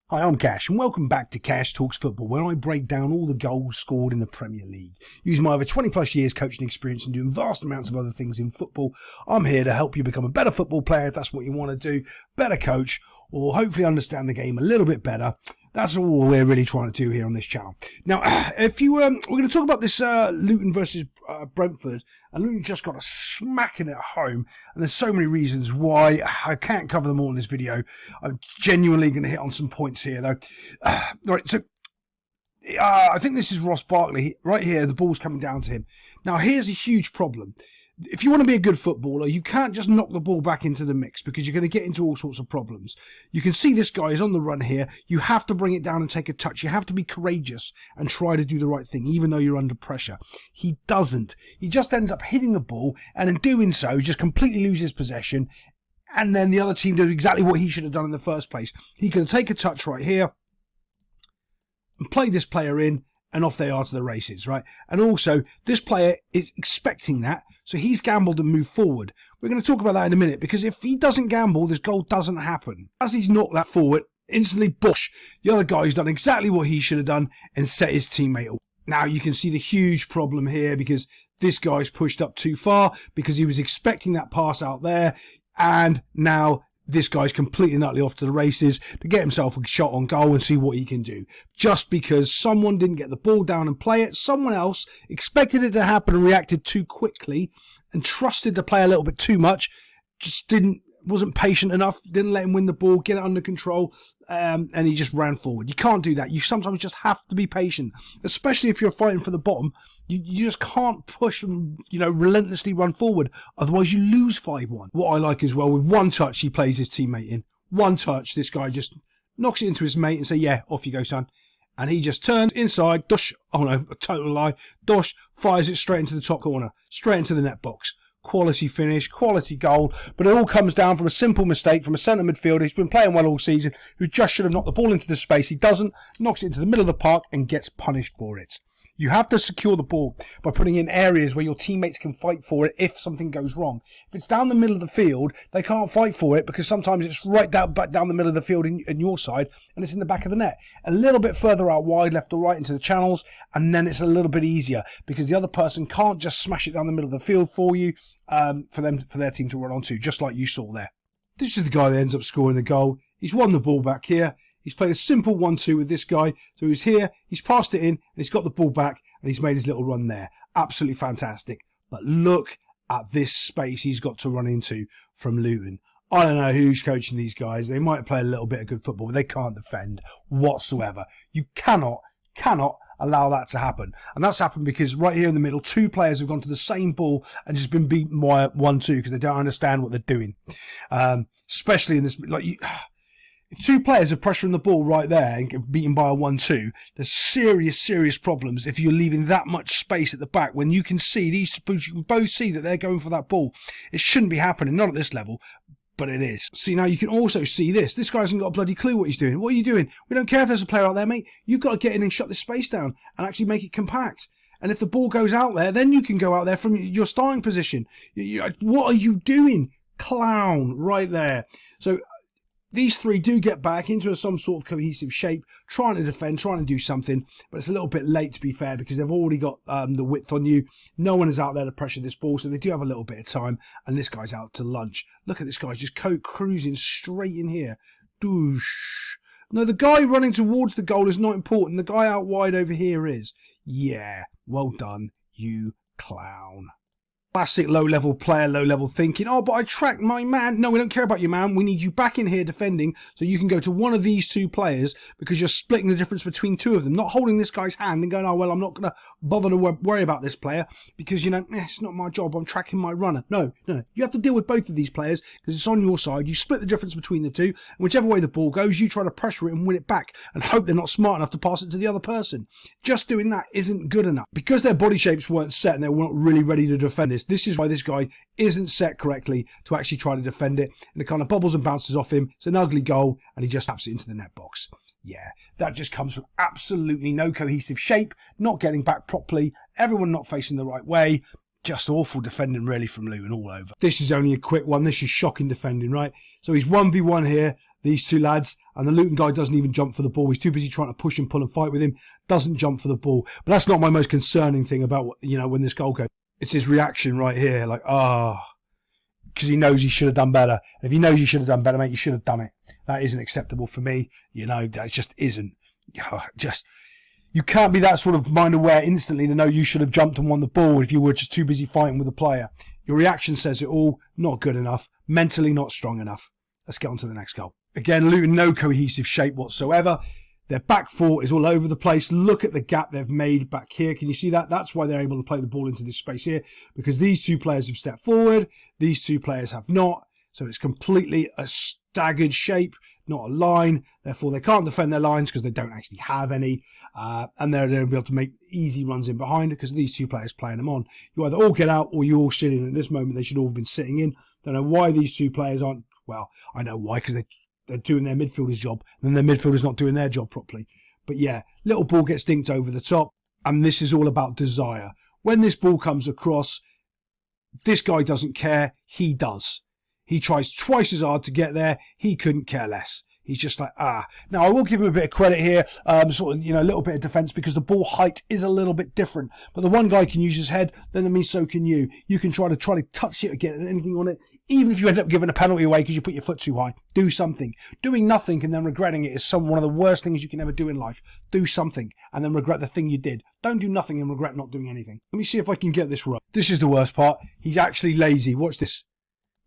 Hi, I'm Cash, and welcome back to Cash Talks Football, where I break down all the goals scored in the Premier League. Using my over 20 plus years coaching experience and doing vast amounts of other things in football, I'm here to help you become a better football player if that's what you want to do, better coach, or hopefully understand the game a little bit better. That's all we're really trying to do here on this channel. Now, if you we're going to talk about this Luton versus Brentford, and Luton just got a smacking at home, and there's so many reasons why I can't cover them all in this video. I'm genuinely going to hit on some points here, though. Right, so I think this is Ross Barkley right here. The ball's coming down to him. Now, here's a huge problem. If you want to be a good footballer, you can't just knock the ball back into the mix because you're going to get into all sorts of problems. You can see this guy is on the run here. You have to bring it down and take a touch. You have to be courageous and try to do the right thing, even though you're under pressure. He doesn't. He just ends up hitting the ball, and in doing so, just completely loses possession, and then the other team does exactly what he should have done in the first place. He could have taken a touch right here and played this player in, and off they are to the races, right? And also, this player is expecting that, so he's gambled and moved forward. We're going to talk about that in a minute, because if he doesn't gamble, this goal doesn't happen. As he's knocked that forward, instantly, bush, the other guy's done exactly what he should have done and set his teammate up. Now, you can see the huge problem here, because this guy's pushed up too far, because he was expecting that pass out there, and now this guy's completely and utterly off to the races to get himself a shot on goal and see what he can do. Just because someone didn't get the ball down and play it, someone else expected it to happen and reacted too quickly and trusted the play a little bit too much, just wasn't patient enough, didn't let him win the ball, get it under control, and he just ran forward. You can't do that. You sometimes just have to be patient, especially if you're fighting for the bottom. You just can't push and relentlessly run forward, otherwise you lose 5-1. What I like as well, with one touch he plays his teammate in. One touch, this guy just knocks it into his mate and say, yeah, off you go, son. And he just turns inside, dush, oh no, a total lie, dush, fires it straight into the top corner, straight into the net box. Quality finish, quality goal, but it all comes down from a simple mistake from a centre midfielder who's been playing well all season, who just should have knocked the ball into the space. He doesn't, knocks it into the middle of the park and gets punished for it. You have to secure the ball by putting in areas where your teammates can fight for it if something goes wrong. If it's down the middle of the field, they can't fight for it because sometimes it's right back down the middle of the field in your side and it's in the back of the net. A little bit further out wide, left or right into the channels, and then it's a little bit easier because the other person can't just smash it down the middle of the field for you for their team to run onto, just like you saw there. This is the guy that ends up scoring the goal. He's won the ball back here. He's played a simple 1-2 with this guy. So he's here, he's passed it in, and he's got the ball back, and he's made his little run there. Absolutely fantastic. But look at this space he's got to run into from Luton. I don't know who's coaching these guys. They might play a little bit of good football, but they can't defend whatsoever. You cannot allow that to happen. And that's happened because right here in the middle, two players have gone to the same ball and just been beaten by 1-2 because they don't understand what they're doing. Especially in this, if two players are pressuring the ball right there and get beaten by a 1-2, there's serious problems if you're leaving that much space at the back when you can see you can both see that they're going for that ball. It shouldn't be happening, not at this level, but it is. See, now you can also see this. This guy hasn't got a bloody clue what he's doing. What are you doing? We don't care if there's a player out there, mate. You've got to get in and shut this space down and actually make it compact. And if the ball goes out there, then you can go out there from your starting position. What are you doing? Clown, right there. So these three do get back into some sort of cohesive shape, trying to defend, trying to do something, but it's a little bit late to be fair because they've already got the width on you. No one is out there to pressure this ball, so they do have a little bit of time, and this guy's out to lunch. Look at this guy just cruising straight in here. Doosh. No, the guy running towards the goal is not important. The guy out wide over here is. Yeah, well done, you clown. Classic low-level player, low-level thinking. Oh, but I tracked my man. No, we don't care about your man. We need you back in here defending so you can go to one of these two players because you're splitting the difference between two of them. Not holding this guy's hand and going, oh, well, I'm not going to bother to worry about this player because, it's not my job. I'm tracking my runner. No. You have to deal with both of these players because it's on your side. You split the difference between the two. And whichever way the ball goes, you try to pressure it and win it back and hope they're not smart enough to pass it to the other person. Just doing that isn't good enough. Because their body shapes weren't set and they were not really ready to defend this. This is why this guy isn't set correctly to actually try to defend it. And it kind of bubbles and bounces off him. It's an ugly goal and he just taps it into the net box. Yeah, that just comes from absolutely no cohesive shape, not getting back properly, everyone not facing the right way. Just awful defending really from Luton all over. This is only a quick one. This is shocking defending, right? So he's 1v1 here. these two lads, and the Luton guy doesn't even jump for the ball. He's too busy trying to push and pull and fight with him, doesn't jump for the ball. But that's not my most concerning thing about, when this goal goes. It's his reaction right here, like, because he knows he should have done better. And if he knows you should have done better, mate, you should have done it. That isn't acceptable for me. That just isn't. You can't be that sort of mind aware instantly to know you should have jumped and won the ball if you were just too busy fighting with the player. Your reaction says it all. Not good enough. Mentally not strong enough. Let's get on to the next goal. Again, Luton, no cohesive shape whatsoever. Their back four is all over the place. Look at the gap they've made back here. Can you see that? That's why they're able to play the ball into this space here, because these two players have stepped forward. These two players have not. So it's completely a staggered shape, not a line. Therefore, they can't defend their lines because they don't actually have any. And they're able to make easy runs in behind because these two players playing them on. You either all get out or you all sit in. At this moment, they should all have been sitting in. Don't know why these two players aren't. Well, I know why, because they're doing their midfielder's job, and then their midfielder's not doing their job properly. But yeah, little ball gets dinked over the top, and this is all about desire. When this ball comes across, this guy doesn't care. He does. He tries twice as hard to get there. He couldn't care less. He's just like, Now, I will give him a bit of credit here, a little bit of defence, because the ball height is a little bit different. But the one guy can use his head, then it means so can you. You can try to touch it or get anything on it. Even if you end up giving a penalty away because you put your foot too high, do something. Doing nothing and then regretting it is one of the worst things you can ever do in life. Do something and then regret the thing you did. Don't do nothing and regret not doing anything. Let me see if I can get this right. This is the worst part. He's actually lazy. Watch this.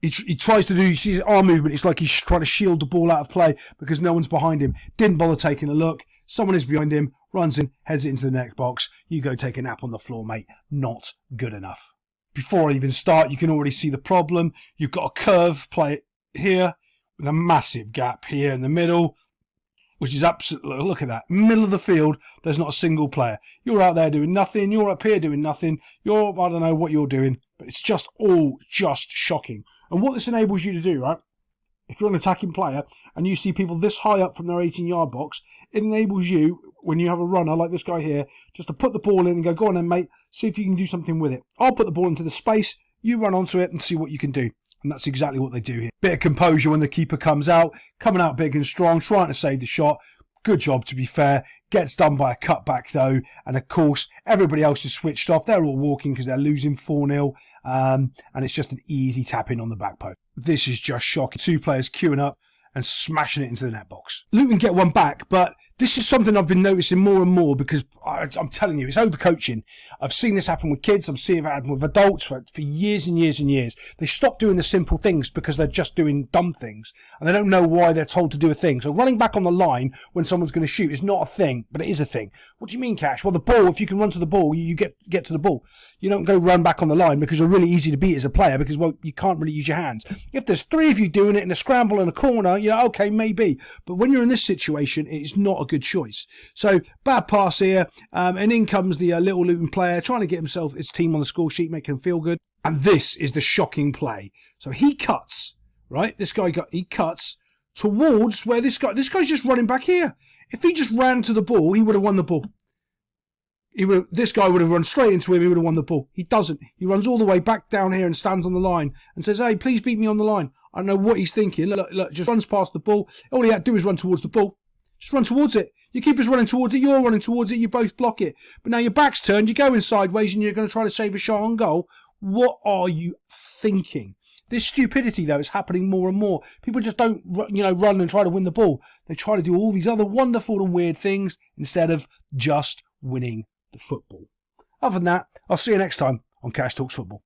He tries to do, you see his arm movement, it's like he's trying to shield the ball out of play because no one's behind him. Didn't bother taking a look. Someone is behind him, runs in, heads it into the net box. You go take a nap on the floor, mate. Not good enough. Before I even start, you can already see the problem. You've got a curve play here with a massive gap here in the middle, which is absolutely, look at that. Middle of the field, there's not a single player. You're out there doing nothing. You're up here doing nothing. I don't know what you're doing, but it's just shocking. And what this enables you to do, right, if you're an attacking player and you see people this high up from their 18-yard box, it enables you, when you have a runner like this guy here, just to put the ball in and go on then, mate, see if you can do something with it. I'll put the ball into the space, you run onto it and see what you can do. And that's exactly what they do here. Bit of composure when the keeper comes out, coming out big and strong, trying to save the shot. Good job, to be fair. Gets done by a cutback, though. And, of course, everybody else is switched off. They're all walking because they're losing 4-0. And it's just an easy tap-in on the back post. This is just shocking. Two players queuing up and smashing it into the net box. Luton get one back, but this is something I've been noticing more and more because I'm telling you, it's overcoaching. I've seen this happen with kids. I'm seeing it happen with adults for years and years and years. They stop doing the simple things because they're just doing dumb things and they don't know why they're told to do a thing. So running back on the line when someone's going to shoot is not a thing, but it is a thing. What do you mean, Cash? Well, the ball, if you can run to the ball, you get to the ball. You don't go run back on the line because you're really easy to beat as a player because, well, you can't really use your hands. If there's three of you doing it in a scramble in a corner, okay, maybe. But when you're in this situation, it's not a good choice. So, bad pass here, and in comes the little Luton player trying to get his team on the score sheet, making him feel good. And this is the shocking play. So he cuts, right? He cuts towards where this guy's just running back here. If he just ran to the ball, he would have won the ball. This guy would have run straight into him, he would have won the ball. He doesn't. He runs all the way back down here and stands on the line and says, hey, please beat me on the line. I don't know what he's thinking. Look, just runs past the ball. All he had to do is run towards the ball. Just run towards it. Your keeper's running towards it, you're running towards it, you both block it. But now your back's turned, you're going sideways and you're going to try to save a shot on goal. What are you thinking? This stupidity, though, is happening more and more. People just don't, run and try to win the ball. They try to do all these other wonderful and weird things instead of just winning the football. Other than that, I'll see you next time on Cash Talks Football.